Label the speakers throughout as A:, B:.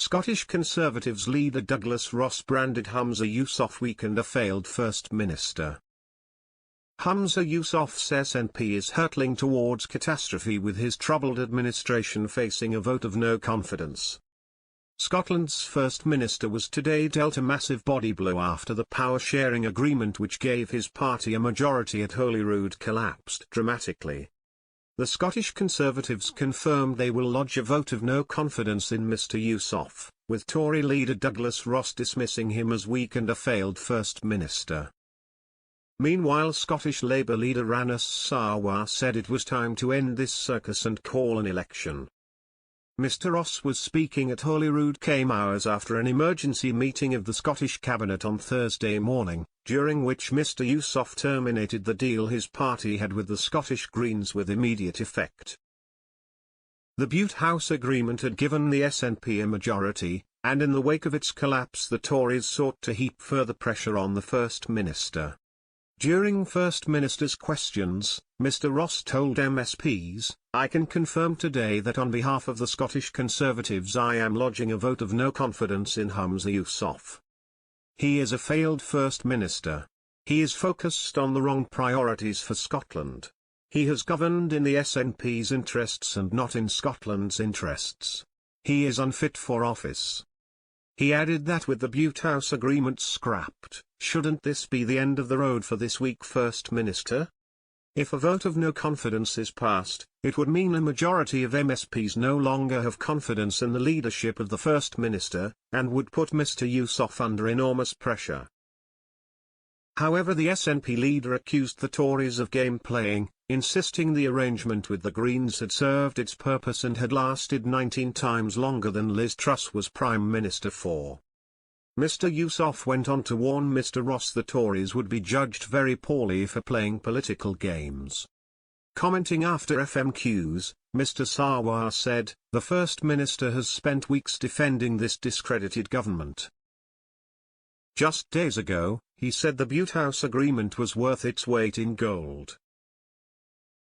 A: Scottish Conservatives leader Douglas Ross branded Humza Yousaf weakened a failed First Minister. Humza Yousaf's SNP is hurtling towards catastrophe with his troubled administration facing a vote of no confidence. Scotland's First Minister was today dealt a massive body blow after the power-sharing agreement which gave his party a majority at Holyrood collapsed dramatically. The Scottish Conservatives confirmed they will lodge a vote of no confidence in Mr Yousaf, with Tory leader Douglas Ross dismissing him as weak and a failed First Minister. Meanwhile, Scottish Labour leader Anas Sarwar said it was time to end this circus and call an election. Mr Ross was speaking at Holyrood came hours after an emergency meeting of the Scottish Cabinet on Thursday morning, during which Mr Yousaf terminated the deal his party had with the Scottish Greens with immediate effect. The Bute House agreement had given the SNP a majority, and in the wake of its collapse the Tories sought to heap further pressure on the First Minister. During First Minister's questions, Mr Ross told MSPs, "I can confirm today that on behalf of the Scottish Conservatives I am lodging a vote of no confidence in Humza Yousaf. He is a failed First Minister. He is focused on the wrong priorities for Scotland. He has governed in the SNP's interests and not in Scotland's interests. He is unfit for office." He added that with the Bute House agreement scrapped, shouldn't this be the end of the road for this weak First Minister? If a vote of no confidence is passed, it would mean a majority of MSPs no longer have confidence in the leadership of the First Minister, and would put Mr Yousaf under enormous pressure. However, the SNP leader accused the Tories of game playing, insisting the arrangement with the Greens had served its purpose and had lasted 19 times longer than Liz Truss was Prime Minister for. Mr Yousaf went on to warn Mr Ross the Tories would be judged very poorly for playing political games. Commenting after FMQs, Mr Sarwar said, "The First Minister has spent weeks defending this discredited government. Just days ago, he said the Bute House agreement was worth its weight in gold.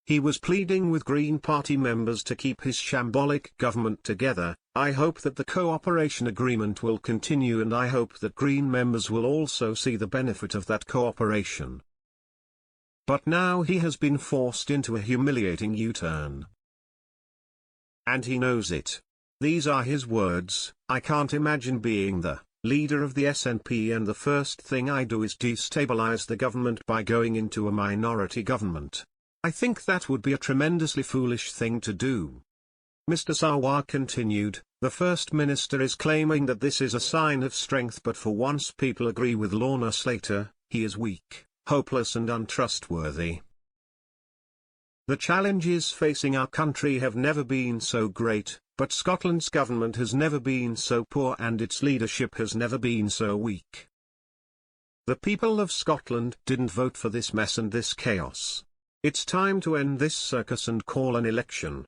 A: He was pleading with Green Party members to keep his shambolic government together. I hope that the cooperation agreement will continue and I hope that Green members will also see the benefit of that cooperation. But now he has been forced into a humiliating U-turn. And he knows it. These are his words, I can't imagine being the leader of the SNP and the first thing I do is destabilize the government by going into a minority government. I think that would be a tremendously foolish thing to do." Mr Sarwar continued, "The First Minister is claiming that this is a sign of strength, but for once people agree with Lorna Slater, he is weak, hopeless and untrustworthy. The challenges facing our country have never been so great, but Scotland's government has never been so poor and its leadership has never been so weak. The people of Scotland didn't vote for this mess and this chaos. It's time to end this circus and call an election."